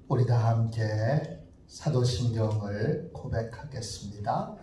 우리 다 함께 사도신경을 고백하겠습니다.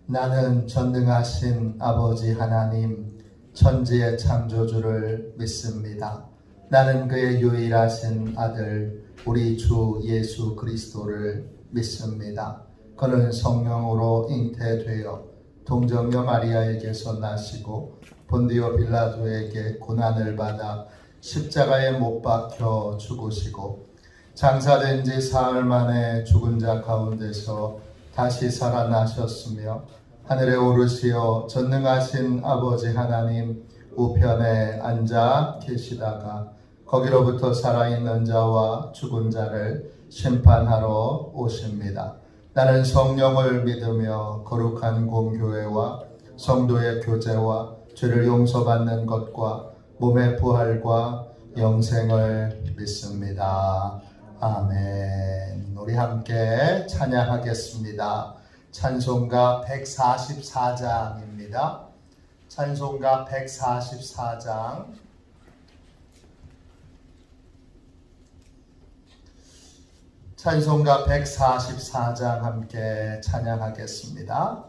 나는 전능하신 아버지 하나님 천지의 창조주를 믿습니다. 나는 그의 유일하신 아들 우리 주 예수 그리스도를 믿습니다. 그는 성령으로 잉태되어 동정녀 마리아에게서 나시고 본디오 빌라도에게 고난을 받아 십자가에 못 박혀 죽으시고 장사된 지 사흘 만에 죽은 자 가운데서 다시 살아나셨으며 하늘에 오르시어 전능하신 아버지 하나님 우편에 앉아 계시다가 거기로부터 살아있는 자와 죽은 자를 심판하러 오십니다. 나는 성령을 믿으며 거룩한 공교회와 성도의 교제와 죄를 용서받는 것과 몸의 부활과 영생을 믿습니다. 아멘. 우리 함께 찬양하겠습니다. 찬송가 144장입니다. 찬송가 144장. 찬송가 144장 함께 찬양하겠습니다.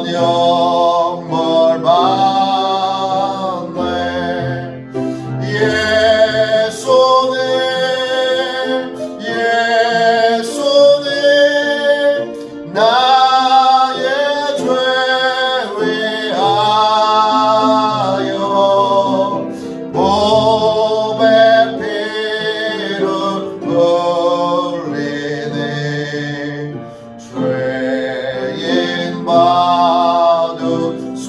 영원여 받으소서.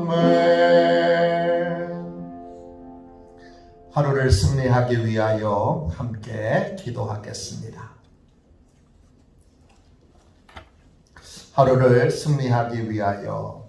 아멘. 하루를 승리하기 위하여 함께 기도하겠습니다. 하루를 승리하기 위하여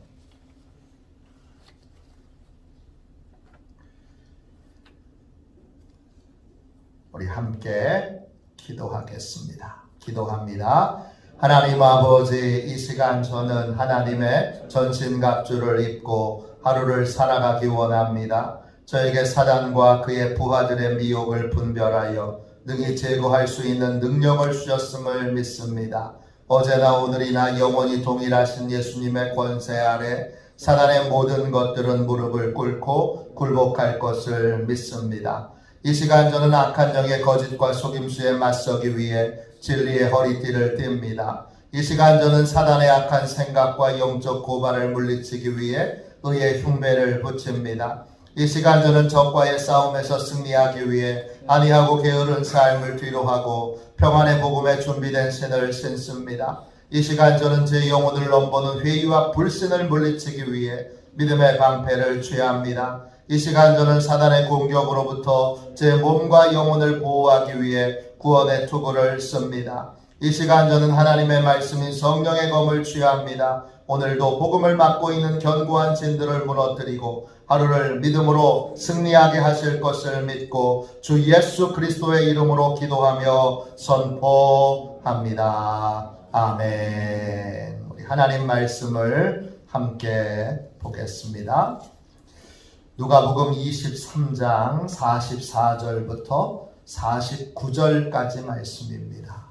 우리 함께 기도하겠습니다. 기도합니다. 하나님 아버지, 이 시간 저는 하나님의 전신갑주를 입고 하루를 살아가기 원합니다. 저에게 사단과 그의 부하들의 미혹을 분별하여 능히 제거할 수 있는 능력을 주셨음을 믿습니다. 어제나 오늘이나 영원히 동일하신 예수님의 권세 아래 사단의 모든 것들은 무릎을 꿇고 굴복할 것을 믿습니다. 이 시간 저는 악한 영의 거짓과 속임수에 맞서기 위해 진리의 허리띠를 띱니다. 이 시간 저는 사단의 악한 생각과 영적 고발을 물리치기 위해 의의 흉배를 붙입니다. 이 시간 저는 적과의 싸움에서 승리하기 위해 안이하고 게으른 삶을 뒤로하고 평안의 복음에 준비된 신을 신습니다. 이 시간 저는 제 영혼을 넘보는 회의와 불신을 물리치기 위해 믿음의 방패를 취합니다. 이 시간 저는 사단의 공격으로부터 제 몸과 영혼을 보호하기 위해 구원의 투구를 씁니다. 이 시간 저는 하나님의 말씀인 성령의 검을 취합니다. 오늘도 복음을 맡고 있는 견고한 진들을 무너뜨리고 하루를 믿음으로 승리하게 하실 것을 믿고 주 예수 그리스도의 이름으로 기도하며 선포합니다. 아멘. 우리 하나님 말씀을 함께 보겠습니다. 누가복음 23장 44절부터 49절까지 말씀입니다.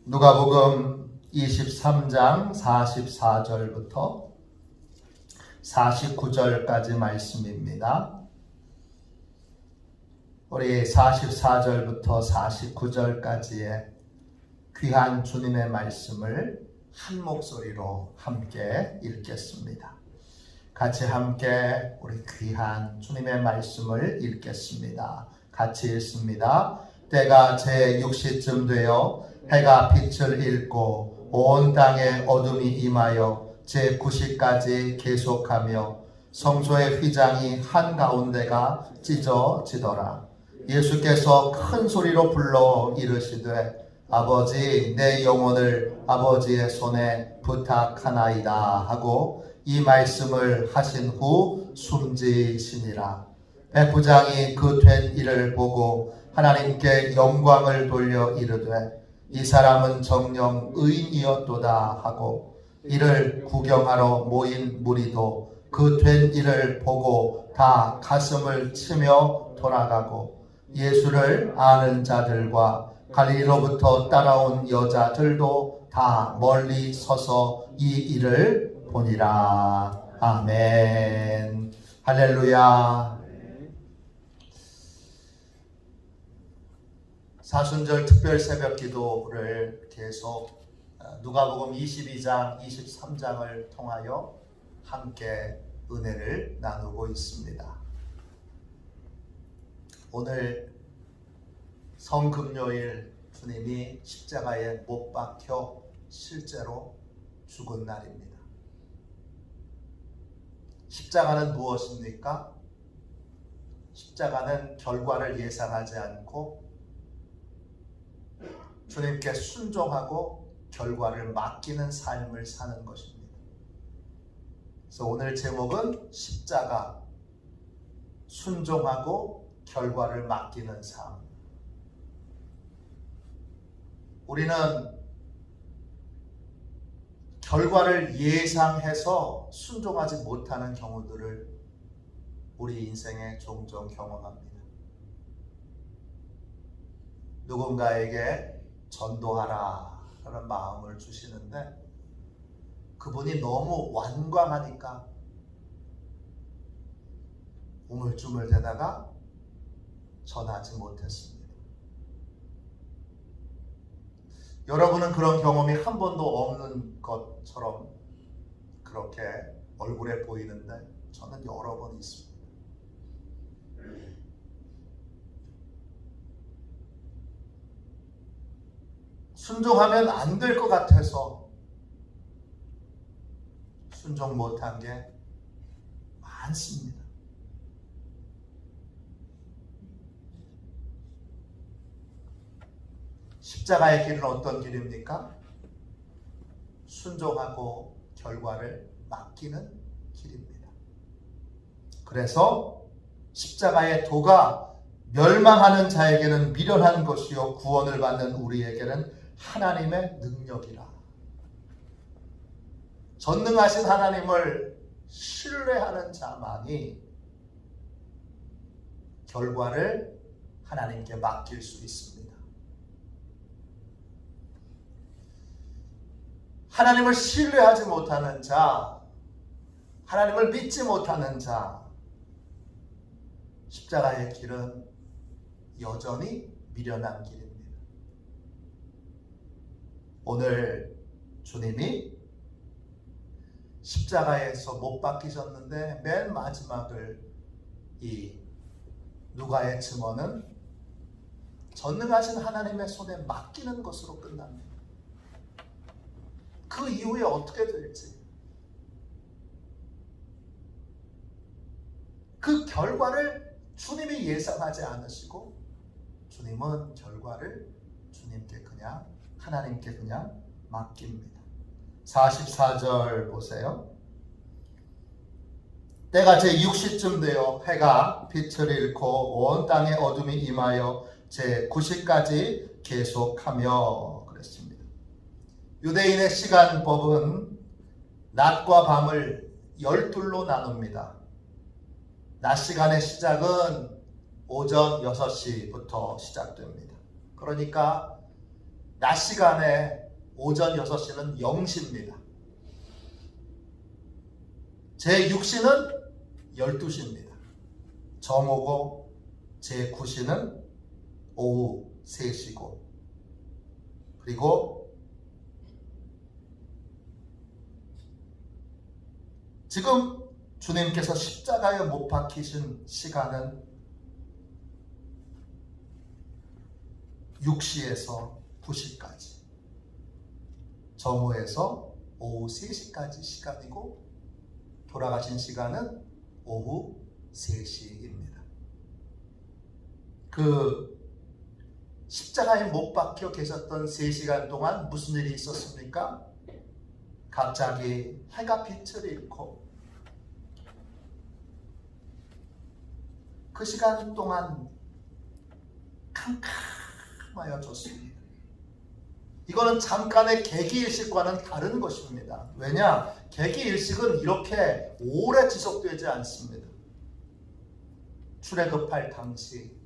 누가복음 23장 44절부터 49절까지 말씀입니다. 우리 44절부터 49절까지의 귀한 주님의 말씀을 한 목소리로 함께 읽겠습니다. 같이 함께 우리 귀한 주님의 말씀을 읽겠습니다. 같이 읽습니다. 때가 제6시쯤 되어 해가 빛을 잃고 온 땅에 어둠이 임하여 제9시까지 계속하며 성소의 휘장이 한가운데가 찢어지더라. 예수께서 큰 소리로 불러 이르시되 아버지, 내 영혼을 아버지의 손에 부탁하나이다 하고 이 말씀을 하신 후 숨지시니라. 백부장이 그 된 일을 보고 하나님께 영광을 돌려 이르되 이 사람은 정녕 의인이었도다 하고 이를 구경하러 모인 무리도 그 된 일을 보고 다 가슴을 치며 돌아가고 예수를 아는 자들과 갈릴리로부터 따라온 여자들도 다 멀리 서서 이 일을 보니라. 아멘. 할렐루야. 사순절 특별 새벽 기도를 계속 누가복음 22장, 23장을 통하여 함께 은혜를 나누고 있습니다. 오늘 성금요일 주님이 십자가에 못 박혀 실제로 죽은 날입니다. 십자가는 무엇입니까? 십자가는 결과를 예상하지 않고 주님께 순종하고 결과를 맡기는 삶을 사는 것입니다. 그래서 오늘 제목은 십자가, 순종하고 결과를 맡기는 삶. 우리는 결과를 예상해서 순종하지 못하는 경우들을 우리 인생에 종종 경험합니다. 누군가에게 전도하라 라는 마음을 주시는데 그분이 너무 완강하니까 우물쭈물대다가 전하지 못했습니다. 여러분은 그런 경험이 한 번도 없는 것처럼 그렇게 얼굴에 보이는데 저는 여러 번 있습니다. 순종하면 안 될 것 같아서 순종 못한 게 많습니다. 십자가의 길은 어떤 길입니까? 순종하고 결과를 맡기는 길입니다. 그래서 십자가의 도가 멸망하는 자에게는 미련한 것이요 구원을 받는 우리에게는 하나님의 능력이라. 전능하신 하나님을 신뢰하는 자만이 결과를 하나님께 맡길 수 있습니다. 하나님을 신뢰하지 못하는 자, 하나님을 믿지 못하는 자, 십자가의 길은 여전히 미련한 길입니다. 오늘 주님이 십자가에서 못 박히셨는데 맨 마지막을 이 누가의 증언은 전능하신 하나님의 손에 맡기는 것으로 끝납니다. 그 이후에 어떻게 될지, 그 결과를 주님이 예상하지 않으시고 주님은 결과를 주님께 그냥 하나님께 그냥 맡깁니다. 44절 보세요. 때가 제6시쯤 되어 해가 빛을 잃고 온 땅에 어둠이 임하여 제9시까지 계속하며 그랬습니다. 유대인의 시간법은 낮과 밤을 12로 나눕니다. 낮 시간의 시작은 오전 6시부터 시작됩니다. 그러니까 낮 시간에 오전 6시는 0시입니다. 제6시는 12시입니다. 정오고 제9시는 오후 3시고 그리고 지금 주님께서 십자가에 못 박히신 시간은 6시에서 9시까지, 정오에서 오후 3시까지 시간이고 돌아가신 시간은 오후 3시입니다. 그 십자가에 못 박혀 계셨던 3시간 동안 무슨 일이 있었습니까? 갑자기 해가 빛을 잃고 그 시간 동안 캄캄하여졌습니다. 이거는 잠깐의 개기일식과는 다른 것입니다. 왜냐? 개기일식은 이렇게 오래 지속되지 않습니다. 출애굽할 당시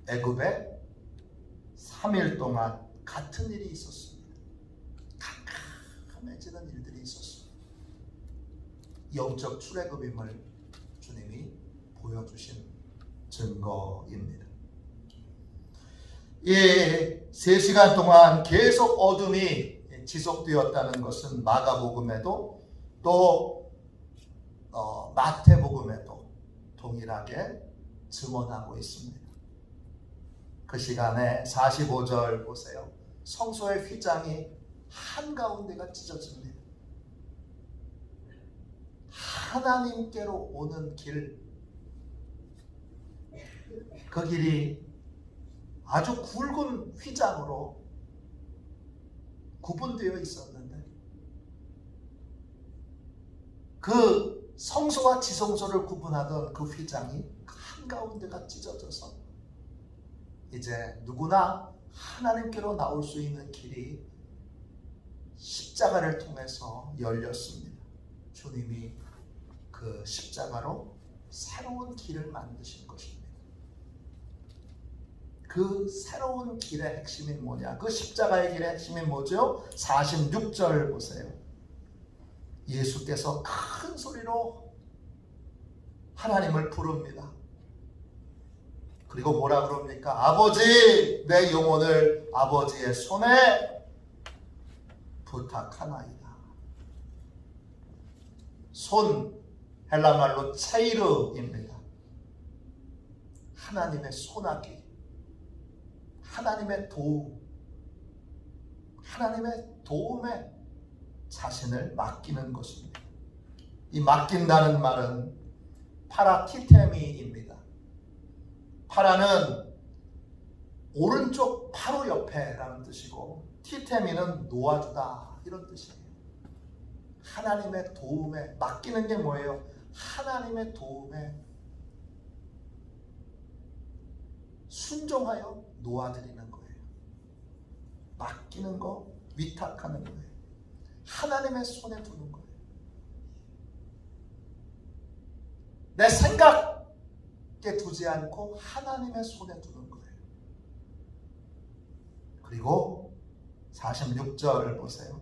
애굽에 3일 동안 같은 일이 있었습니다. 캄캄해지는 일들이 있었습니다. 영적 출애굽임을 주님이 보여주신 증거입니다. 이 3시간 동안 계속 어둠이 지속되었다는 것은 마가복음에도 또 마태복음에도 동일하게 증언하고 있습니다. 그 시간에 45절 보세요. 성소의 휘장이 한가운데가 찢어집니다. 하나님께로 오는 길, 그 길이 아주 굵은 휘장으로 구분되어 있었는데 그 성소와 지성소를 구분하던 그 휘장이 한가운데가 찢어져서 이제 누구나 하나님께로 나올 수 있는 길이 십자가를 통해서 열렸습니다. 주님이 그 십자가로 새로운 길을 만드신 것입니다. 그 새로운 길의 핵심이 뭐냐? 그 십자가의 길의 핵심이 뭐죠? 46절 보세요. 예수께서 큰 소리로 하나님을 부릅니다. 그리고 뭐라 그럽니까? 아버지, 내 영혼을 아버지의 손에 부탁하나이다. 손, 헬라말로 체이르입니다. 하나님의 손아귀, 하나님의 도움, 하나님의 도움에 자신을 맡기는 것입니다. 이 맡긴다는 말은 파라티테미입니다. 파라는 오른쪽 바로 옆에라는 뜻이고 티테미는 놓아주다 이런 뜻이에요. 하나님의 도움에 맡기는 게 뭐예요? 하나님의 도움에 순종하여 놓아드리는 거예요. 맡기는 거, 위탁하는 거예요. 하나님의 손에 두는 거예요. 내 생각에 두지 않고 하나님의 손에 두는 거예요. 그리고 46절을 보세요.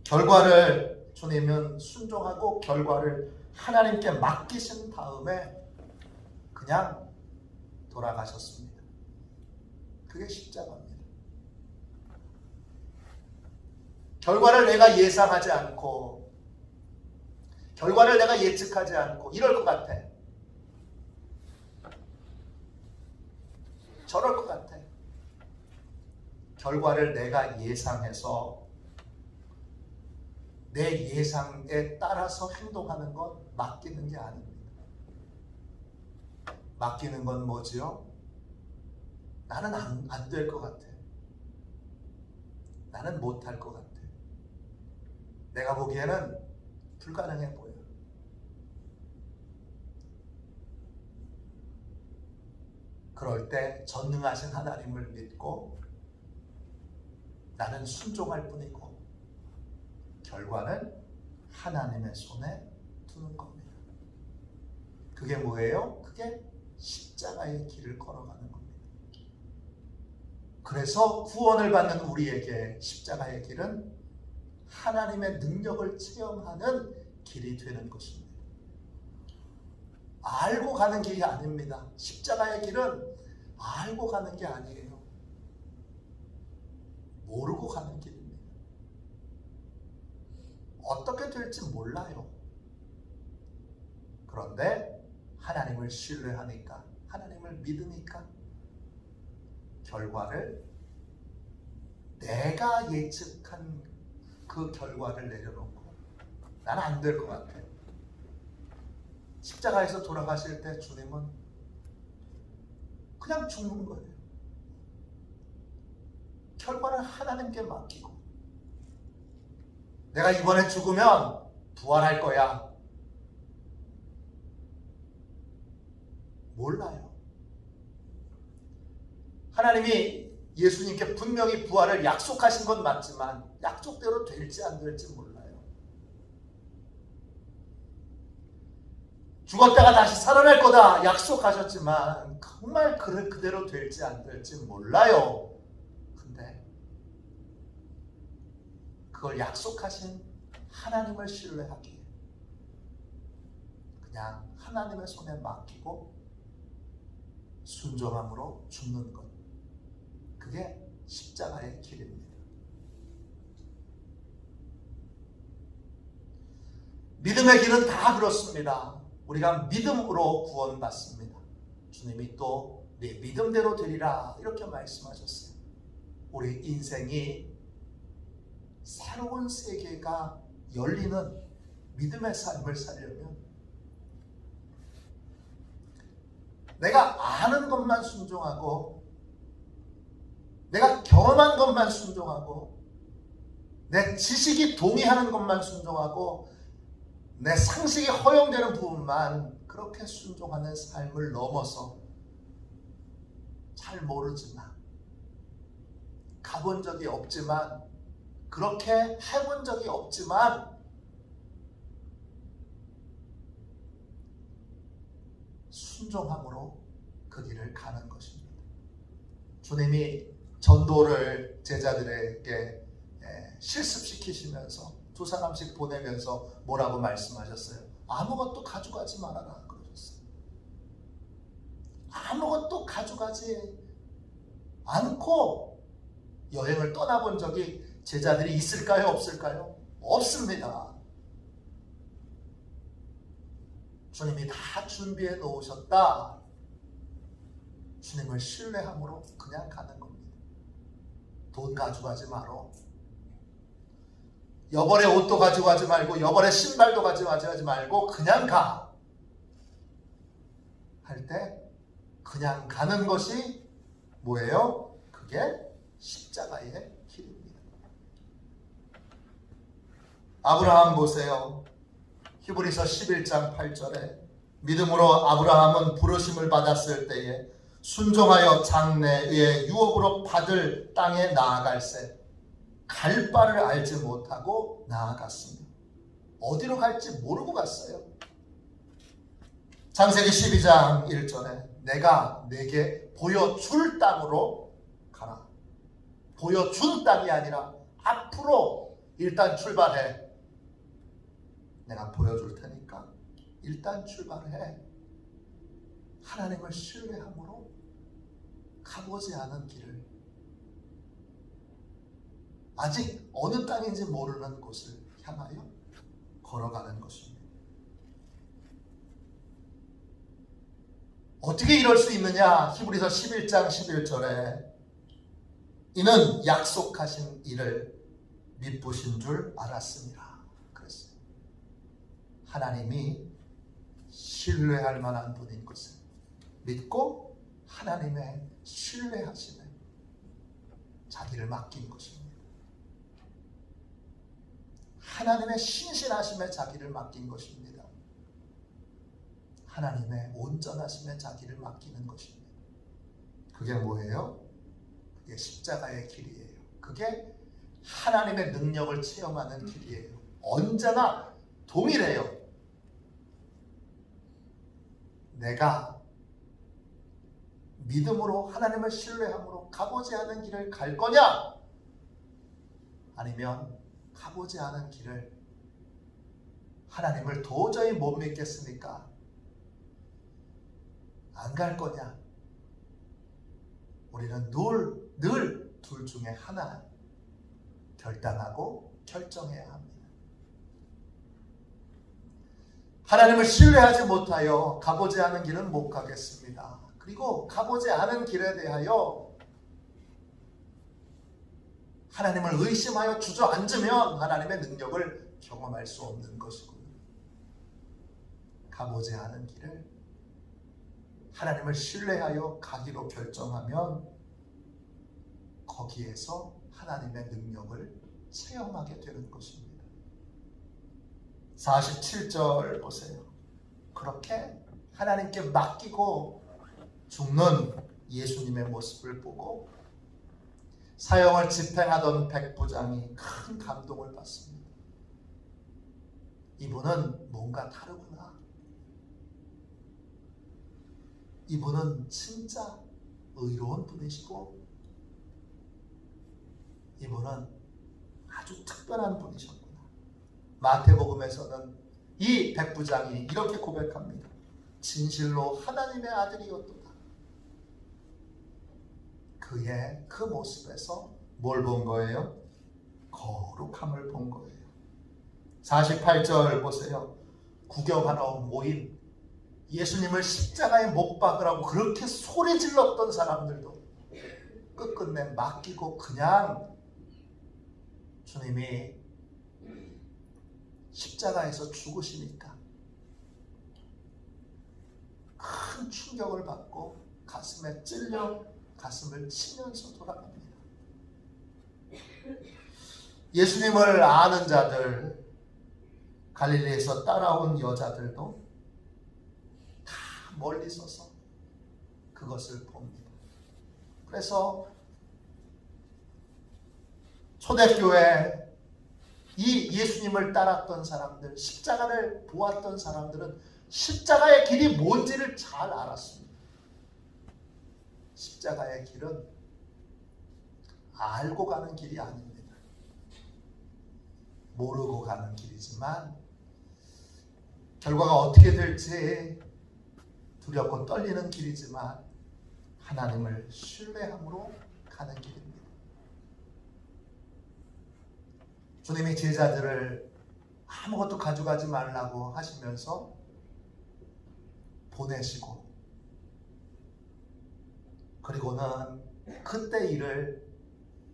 결과를 주님은 순종하고 결과를 하나님께 맡기신 다음에 그냥 돌아가셨습니다. 그게 십자가입니다. 결과를 내가 예상하지 않고 결과를 내가 예측하지 않고 이럴 것 같아. 저럴 것 같아. 결과를 내가 예상해서 내 예상에 따라서 행동하는 건 맡기는 게 아닙니다. 맡기는 건 뭐지요? 나는 안 될 것 같아. 나는 못할 것 같아. 내가 보기에는 불가능해 보여. 그럴 때 전능하신 하나님을 믿고 나는 순종할 뿐이고 결과는 하나님의 손에 두는 겁니다. 그게 뭐예요? 그게 십자가의 길을 걸어가는 겁니다. 그래서 구원을 받는 우리에게 십자가의 길은 하나님의 능력을 체험하는 길이 되는 것입니다. 알고 가는 길이 아닙니다. 십자가의 길은 알고 가는 게 아니에요. 모르고 가는 길입니다. 어떻게 될지 몰라요. 그런데 하나님을 신뢰하니까, 하나님을 믿으니까 결과를 내가 예측한 그 결과를 내려놓고 나는 안 될 것 같아. 십자가에서 돌아가실 때 주님은 그냥 죽는 거예요. 결과를 하나님께 맡기고 내가 이번에 죽으면 부활할 거야. 몰라요. 하나님이 예수님께 분명히 부활을 약속하신 건 맞지만 약속대로 될지 안 될지 몰라요. 죽었다가 다시 살아날 거다 약속하셨지만 정말 그대로 될지 안 될지 몰라요. 근데 그걸 약속하신 하나님을 신뢰하기에 그냥 하나님의 손에 맡기고 순종함으로 죽는 것, 그게 십자가의 길입니다. 믿음의 길은 다 그렇습니다. 우리가 믿음으로 구원받습니다. 주님이 또 내 믿음대로 되리라 이렇게 말씀하셨어요. 우리 인생이 새로운 세계가 열리는 믿음의 삶을 살려면 내가 아는 것만 순종하고 내가 경험한 것만 순종하고 내 지식이 동의하는 것만 순종하고 내 상식이 허용되는 부분만 그렇게 순종하는 삶을 넘어서 잘 모르지만 가본 적이 없지만 그렇게 해본 적이 없지만 순종함으로 그 길을 가는 것입니다. 주님이 전도를 제자들에게 실습시키시면서 2사람씩 보내면서 뭐라고 말씀하셨어요? 아무것도 가져가지 말아라 그러셨어요. 아무것도 가져가지 않고 여행을 떠나본 적이 제자들이 있을까요? 없을까요? 없습니다. 주님이 다 준비해 놓으셨다. 주님을 신뢰함으로 그냥 가는 겁니다. 돈 가져가지 마라. 여벌의 옷도 가져가지 말고 여벌의 신발도 가져가지 말고 그냥 가. 할 때 그냥 가는 것이 뭐예요? 그게 십자가의 길입니다. 아브라함 보세요. 히브리서 11장 8절에 믿음으로 아브라함은 부르심을 받았을 때에 순종하여 장래의 유업으로 받을 땅에 나아갈새 갈 바를 알지 못하고 나아갔습니다. 어디로 갈지 모르고 갔어요. 창세기 12장 1절에 내가 내게 보여줄 땅으로 가라. 보여준 땅이 아니라 앞으로 일단 출발해. 내가 보여줄 테니까 일단 출발해. 하나님을 신뢰함으로 가보지 않은 길을, 아직 어느 땅인지 모르는 곳을 향하여 걸어가는 것입니다. 어떻게 이럴 수 있느냐? 히브리서 11장 11절에 이는 약속하신 일을 믿으신 줄 알았습니다. 그랬어요. 하나님이 신뢰할 만한 분인 것을 믿고 하나님의 신뢰하심에 자기를 맡긴 것입니다. 하나님의 신실하심에 자기를 맡긴 것입니다. 하나님의 온전하심에 자기를 맡기는 것입니다. 그게 뭐예요? 그게 십자가의 길이에요. 그게 하나님의 능력을 체험하는 길이에요. 언제나 동일해요. 내가 믿음으로 하나님을 신뢰함으로 가보지 않은 길을 갈 거냐? 아니면 가보지 않은 길을 하나님을 도저히 못 믿겠으니까 안 갈 거냐? 우리는 늘 둘 중에 하나 결단하고 결정해야 합니다. 하나님을 신뢰하지 못하여 가보지 않은 길은 못 가겠습니다. 그리고 가보지 않은 길에 대하여 하나님을 의심하여 주저앉으면 하나님의 능력을 경험할 수 없는 것이고요. 가보지 않은 길을 하나님을 신뢰하여 가기로 결정하면 거기에서 하나님의 능력을 체험하게 되는 것입니다. 47절 보세요. 그렇게 하나님께 맡기고 죽는 예수님의 모습을 보고 사형을 집행하던 백부장이 큰 감동을 받습니다. 이분은 뭔가 다르구나. 이분은 진짜 의로운 분이시고 이분은 아주 특별한 분이셨구나. 마태복음에서는 이 백부장이 이렇게 고백합니다. 진실로 하나님의 아들이었도다. 그의 그 모습에서 뭘 본 거예요? 거룩함을 본 거예요. 48절 보세요. 구경하러 모인 예수님을 십자가에 못 박으라고 그렇게 소리 질렀던 사람들도 끝끝내 맡기고 그냥 주님이 십자가에서 죽으시니까 큰 충격을 받고 가슴에 찔려 가슴을 치면서 돌아갑니다. 예수님을 아는 자들, 갈릴리에서 따라온 여자들도 다 멀리 서서 그것을 봅니다. 그래서 초대교회 이 예수님을 따랐던 사람들, 십자가를 보았던 사람들은 십자가의 길이 뭔지를 잘 알았습니다. 십자가의 길은 알고 가는 길이 아닙니다. 모르고 가는 길이지만 결과가 어떻게 될지 두렵고 떨리는 길이지만 하나님을 신뢰함으로 가는 길입니다. 주님이 제자들을 아무것도 가져가지 말라고 하시면서 보내시고, 그리고는 그때 일을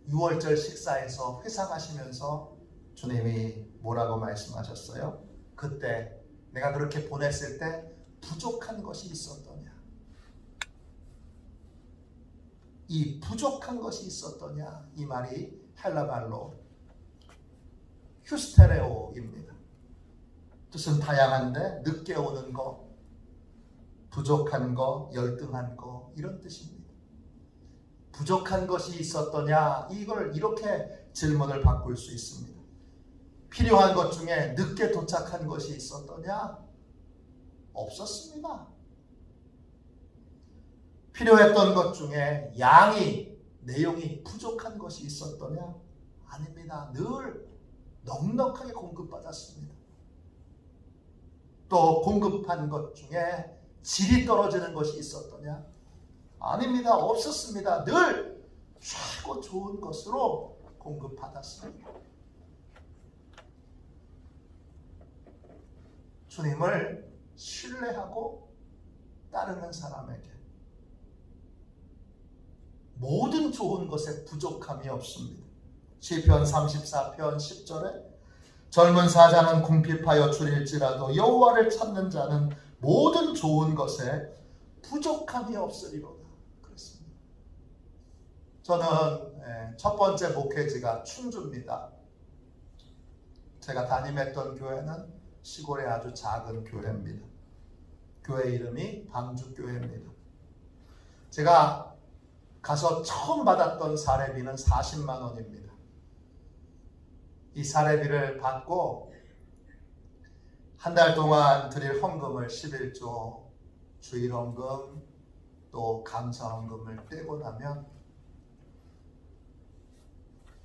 6월절 식사에서 회상하시면서 주님이 뭐라고 말씀하셨어요? 그때 내가 그렇게 보냈을 때 부족한 것이 있었더냐? 이 부족한 것이 있었더냐? 이 말이 헬라말로 휴스테레오입니다. 뜻은 다양한데 늦게 오는 거, 부족한 거, 열등한 거, 이런 뜻입니다. 부족한 것이 있었더냐? 이걸 이렇게 질문을 바꿀 수 있습니다. 필요한 것 중에 늦게 도착한 것이 있었더냐? 없었습니다. 필요했던 것 중에 내용이 부족한 것이 있었더냐? 아닙니다. 늘 넉넉하게 공급받았습니다. 또 공급한 것 중에 질이 떨어지는 것이 있었더냐? 아닙니다. 없었습니다. 늘 최고 좋은 것으로 공급받았습니다. 주님을 신뢰하고 따르는 사람에게 모든 좋은 것에 부족함이 없습니다. 시편 34편 10절에 젊은 사자는 궁핍하여 줄일지라도 여호와를 찾는 자는 모든 좋은 것에 부족함이 없으리로다. 그렇습니다. 저는 첫 번째 목회지가 충주입니다. 제가 담임했던 교회는 시골의 아주 작은 교회입니다. 교회 이름이 방주교회입니다. 제가 가서 처음 받았던 사례비는 40만 원입니다. 이 사례비를 받고 한 달 동안 드릴 헌금을 11조, 주일헌금, 또 감사헌금을 떼고 나면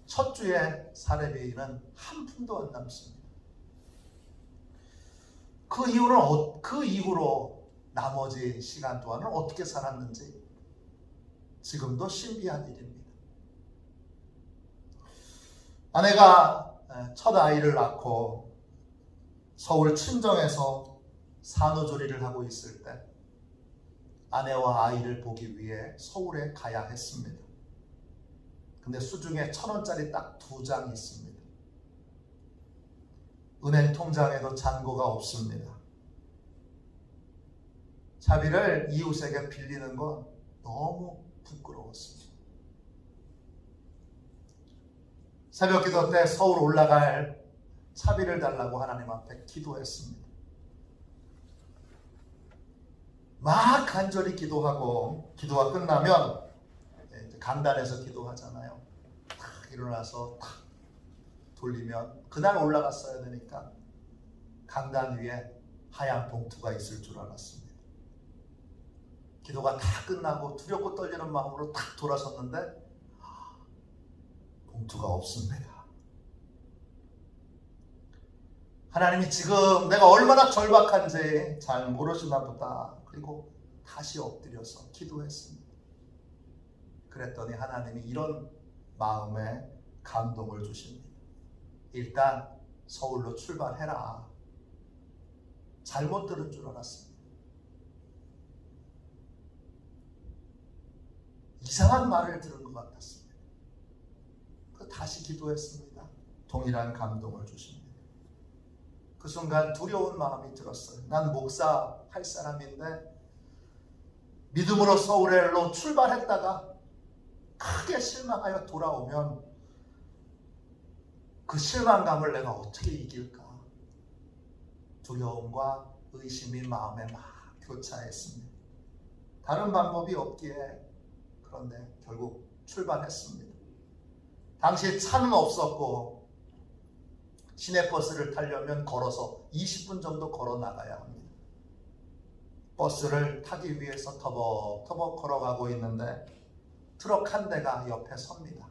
첫 주에 사례비는 한 푼도 안 남습니다. 그 이후로 나머지 시간 동안은 어떻게 살았는지 지금도 신비한 일입니다. 아내가 첫 아이를 낳고 서울 친정에서 산후조리를 하고 있을 때 아내와 아이를 보기 위해 서울에 가야 했습니다. 근데 수중에 1,000원짜리 딱 2장 있습니다. 은행 통장에도 잔고가 없습니다. 차비를 이웃에게 빌리는 건 너무 부끄러웠습니다. 새벽 기도 때 서울 올라갈 차비를 달라고 하나님 앞에 기도했습니다. 막 간절히 기도하고 기도가 끝나면 강단에서 기도하잖아요. 탁 일어나서 탁 돌리면 그날 올라갔어야 되니까 강단 위에 하얀 봉투가 있을 줄 알았습니다. 기도가 다 끝나고 두렵고 떨리는 마음으로 탁 돌아섰는데 봉투가 없습니다. 하나님이 지금 내가 얼마나 절박한지 잘 모르시나 보다. 그리고 다시 엎드려서 기도했습니다. 그랬더니 하나님이 이런 마음에 감동을 주십니다. 일단 서울로 출발해라. 잘못 들은 줄 알았습니다. 이상한 말을 들은 것 같았습니다. 다시 기도했습니다. 동일한 감동을 주십니다. 그 순간 두려운 마음이 들었어요. 난 목사 할 사람인데 믿음으로 서울로 출발했다가 크게 실망하여 돌아오면 그 실망감을 내가 어떻게 이길까? 두려움과 의심이 마음에 막 교차했습니다. 다른 방법이 없기에 그런데 결국 출발했습니다. 당시에 차는 없었고 시내버스를 타려면 걸어서 20분 정도 걸어 나가야 합니다. 버스를 타기 위해서 터벅터벅 걸어가고 있는데 트럭 한 대가 옆에 섭니다.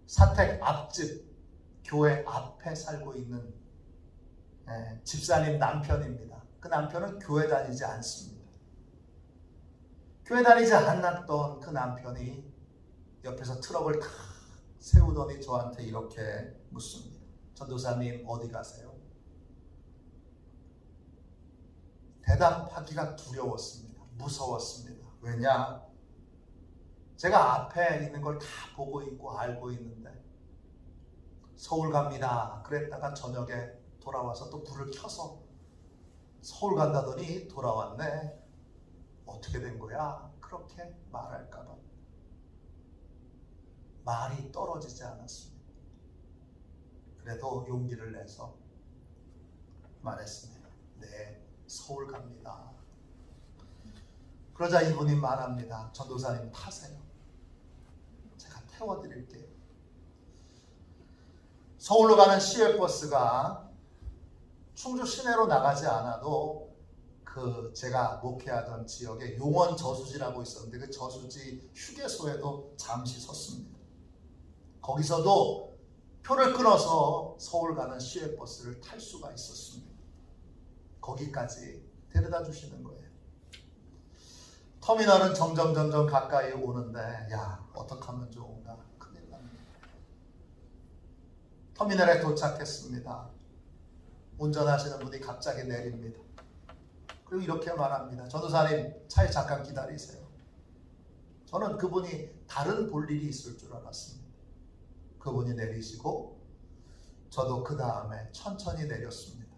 사택 앞집 교회 앞에 살고 있는 집사님 남편입니다. 그 남편은 교회 다니지 않습니다. 교회 다니지 않았던 그 남편이 옆에서 트럭을 탁 세우더니 저한테 이렇게 묻습니다. 전도사님 어디 가세요? 대답하기가 두려웠습니다. 무서웠습니다. 왜냐? 제가 앞에 있는 걸 다 보고 있고 알고 있는데 서울 갑니다. 그랬다가 저녁에 돌아와서 또 불을 켜서 서울 간다더니 돌아왔네. 어떻게 된 거야? 그렇게 말할까 봐 말이 떨어지지 않았습니다. 그래도 용기를 내서 말했습니다. 네, 서울 갑니다. 그러자 이분이 말합니다. 전도사님 타세요. 제가 태워드릴게요. 서울로 가는 시외버스가 충주 시내로 나가지 않아도 그 제가 목회하던 지역에 용원 저수지라고 있었는데 그 저수지 휴게소에도 잠시 섰습니다. 거기서도 표를 끊어서 서울 가는 시외버스를 탈 수가 있었습니다. 거기까지 데려다 주시는 거예요. 터미널은 점점 가까이 오는데 야, 어떻게 하면 좋은가? 큰일 납니다. 터미널에 도착했습니다. 운전하시는 분이 갑자기 내립니다. 그리고 이렇게 말합니다. 전도사님 차에 잠깐 기다리세요. 저는 그분이 다른 볼 일이 있을 줄 알았습니다. 그분이 내리시고 저도 그 다음에 천천히 내렸습니다.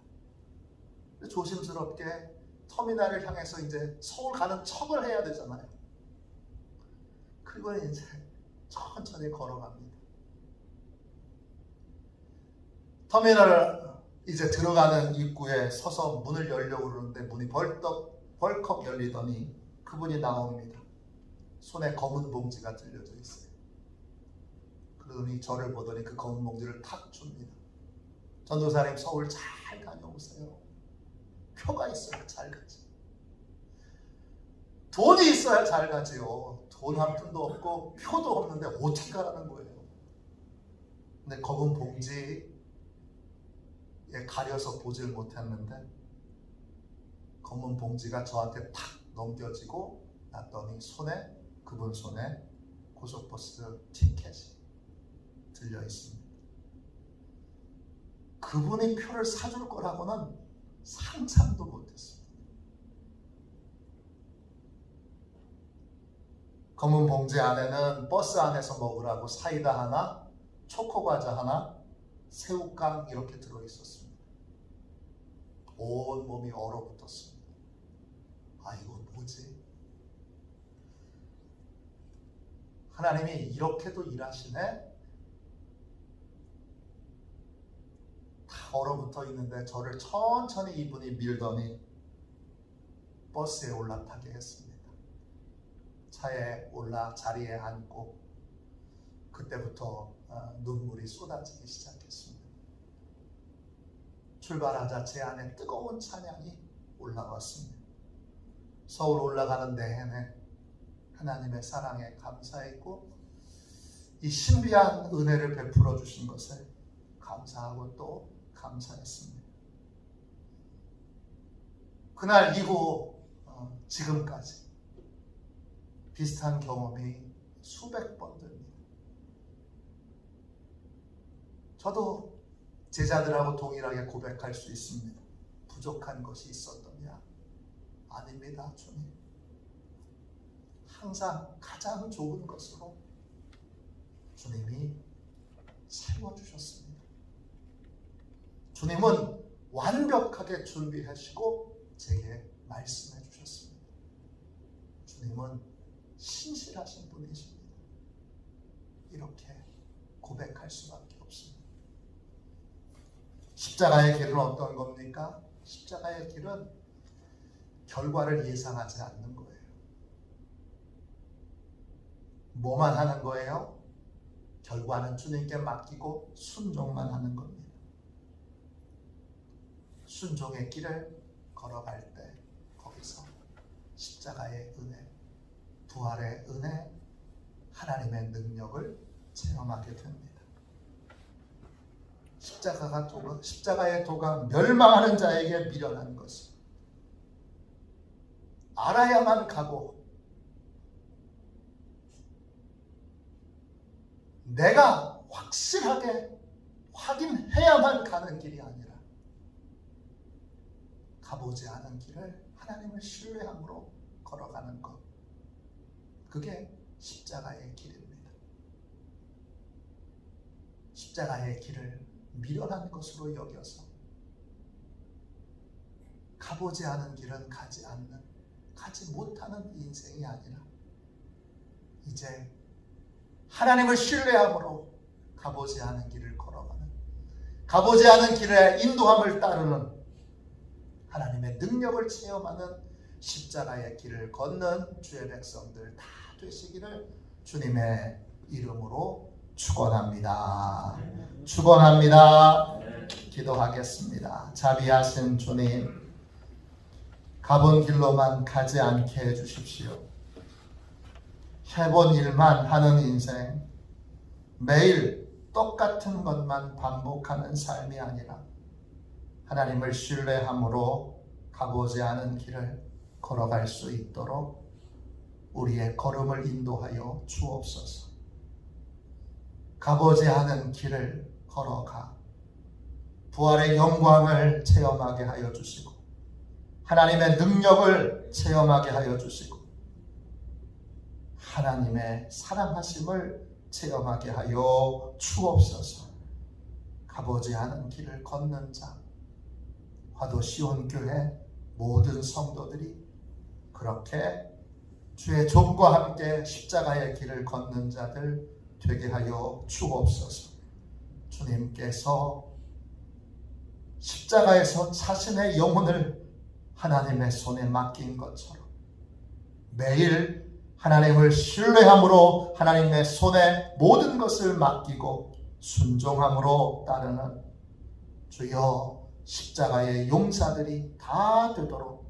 조심스럽게 터미널을 향해서 이제 서울 가는 척을 해야 되잖아요. 그리고 이제 천천히 걸어갑니다. 터미널을 이제 들어가는 입구에 서서 문을 열려고 그러는데 문이 벌컥 열리더니 그분이 나옵니다. 손에 검은 봉지가 들려져 있어요. 그러더니 저를 보더니 그 검은 봉지를 탁 줍니다. 전도사님 서울 잘 다녀오세요. 표가 있어야 잘 가지. 돈이 있어야 잘 가지요. 돈 한 푼도 없고 표도 없는데 어떻게 가라는 거예요. 근데 검은 봉지에 가려서 보질 못했는데 검은 봉지가 저한테 탁 넘겨지고 났더니 그분 손에 고속버스 티켓이 들려 있습니다. 그분이 표를 사줄 거라고는 상상도 못했습니다. 검은 봉지 안에는 버스 안에서 먹으라고 사이다 하나, 초코과자 하나, 새우깡 이렇게 들어있었습니다. 온 몸이 얼어붙었습니다. 아, 이거 뭐지? 하나님이 이렇게도 일하시네? 얼어붙어 있는데 저를 천천히 이분이 밀더니 버스에 올라타게 했습니다. 차에 올라 자리에 앉고 그때부터 눈물이 쏟아지기 시작했습니다. 출발하자 제 안에 뜨거운 찬양이 올라왔습니다. 서울 올라가는 내내 하나님의 사랑에 감사했고 이 신비한 은혜를 베풀어 주신 것에 감사하고 또 감사했습니다. 그날 이후 지금까지 비슷한 경험이 수백 번 됩니다. 저도 제자들하고 동일하게 고백할 수 있습니다. 부족한 것이 있었더냐? 아닙니다, 주님. 항상 가장 좋은 것으로 주님이 채워주셨습니다. 주님은 완벽하게 준비하시고 제게 말씀해 주셨습니다. 주님은 신실하신 분이십니다. 이렇게 고백할 수밖에 없습니다. 십자가의 길은 어떤 겁니까? 십자가의 길은 결과를 예상하지 않는 거예요. 뭐만 하는 거예요? 결과는 주님께 맡기고 순종만 하는 겁니다. 순종의 길을 걸어갈 때 거기서 십자가의 은혜, 부활의 은혜, 하나님의 능력을 체험하게 됩니다. 십자가의 도가 멸망하는 자에게 미련한 것을 알아야만 가고 내가 확실하게 확인해야만 가는 길이 아니라 가보지 않은 길을 하나님을 신뢰함으로 걸어가는 것, 그게 십자가의 길입니다. 십자가의 길을 미련한 것으로 여겨서 가보지 않은 길은 가지 못하는 인생이 아니라 이제 하나님을 신뢰함으로 가보지 않은 길을 걸어가는, 가보지 않은 길의 인도함을 따르는, 하나님의 능력을 체험하는 십자가의 길을 걷는 주의 백성들 다 되시기를 주님의 이름으로 축원합니다. 축원합니다. 기도하겠습니다. 자비하신 주님, 가본 길로만 가지 않게 해주십시오. 해본 일만 하는 인생, 매일 똑같은 것만 반복하는 삶이 아니라 하나님을 신뢰함으로 가보지 않은 길을 걸어갈 수 있도록 우리의 걸음을 인도하여 주옵소서. 가보지 않은 길을 걸어가 부활의 영광을 체험하게 하여 주시고 하나님의 능력을 체험하게 하여 주시고 하나님의 사랑하심을 체험하게 하여 주옵소서. 가보지 않은 길을 걷는 자, 화도 시온교회 모든 성도들이 그렇게 주의 종과 함께 십자가의 길을 걷는 자들 되게 하여 주옵소서. 주님께서 십자가에서 자신의 영혼을 하나님의 손에 맡긴 것처럼 매일 하나님을 신뢰함으로 하나님의 손에 모든 것을 맡기고 순종함으로 따르는 주여 십자가의 용사들이 다 되도록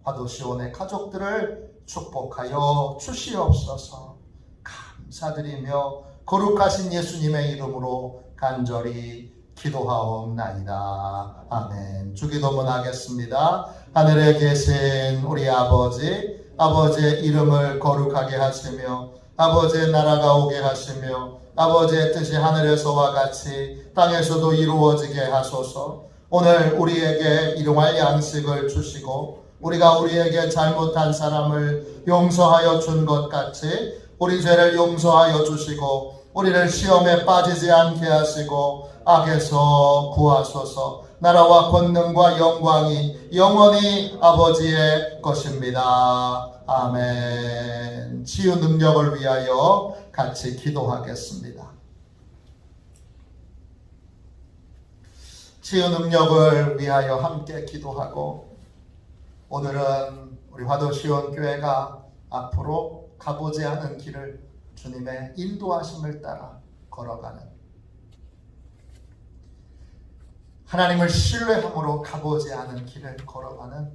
화도시온의 가족들을 축복하여 주시옵소서. 감사드리며 거룩하신 예수님의 이름으로 간절히 기도하옵나이다. 아멘. 주기도문 하겠습니다. 하늘에 계신 우리 아버지의 이름을 거룩하게 하시며 아버지의 나라가 오게 하시며 아버지의 뜻이 하늘에서와 같이 땅에서도 이루어지게 하소서. 오늘 우리에게 일용할 양식을 주시고 우리가 우리에게 잘못한 사람을 용서하여 준 것 같이 우리 죄를 용서하여 주시고 우리를 시험에 빠지지 않게 하시고 악에서 구하소서. 나라와 권능과 영광이 영원히 아버지의 것입니다. 아멘. 치유 능력을 위하여 같이 기도하겠습니다. 치유 능력을 위하여 함께 기도하고 오늘은 우리 화도시온교회가 앞으로 가보지 않은 길을 주님의 인도하심을 따라 걸어가는, 하나님을 신뢰함으로 가보지 않은 길을 걸어가는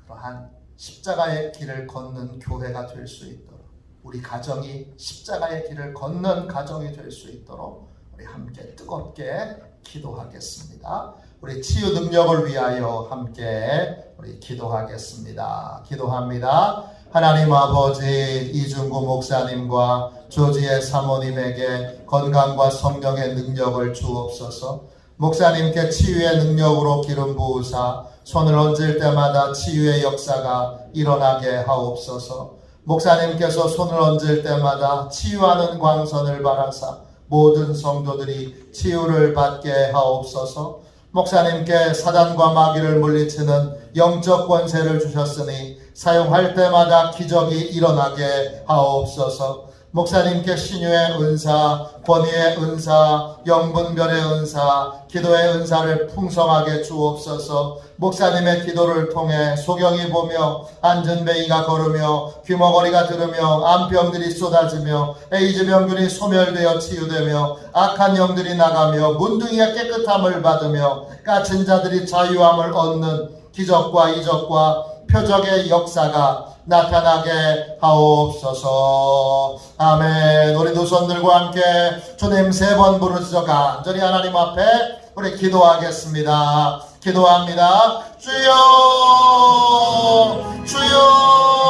그러한 십자가의 길을 걷는 교회가 될 수 있도록, 우리 가정이 십자가의 길을 걷는 가정이 될 수 있도록 우리 함께 뜨겁게 기도하겠습니다. 우리 치유 능력을 위하여 함께 우리 기도하겠습니다. 기도합니다. 하나님 아버지, 이중구 목사님과 조지의 사모님에게 건강과 성령의 능력을 주옵소서. 목사님께 치유의 능력으로 기름 부으사 손을 얹을 때마다 치유의 역사가 일어나게 하옵소서. 목사님께서 손을 얹을 때마다 치유하는 광선을 바라사 모든 성도들이 치유를 받게 하옵소서. 목사님께 사단과 마귀를 물리치는 영적 권세를 주셨으니 사용할 때마다 기적이 일어나게 하옵소서. 목사님께 신유의 은사, 권위의 은사, 영분별의 은사, 기도의 은사를 풍성하게 주옵소서. 목사님의 기도를 통해 소경이 보며 안전뱅이가 걸으며 귀머거리가 들으며 암병들이 쏟아지며 에이즈 병균이 소멸되어 치유되며 악한 영들이 나가며 문둥이가 깨끗함을 받으며 갇힌 자들이 자유함을 얻는 기적과 이적과 표적의 역사가 나타나게 하옵소서. 아멘. 우리 두 손들과 함께 주님 3번 부르짖어 간절히 하나님 앞에 우리 기도하겠습니다. 기도합니다. 주여, 주여.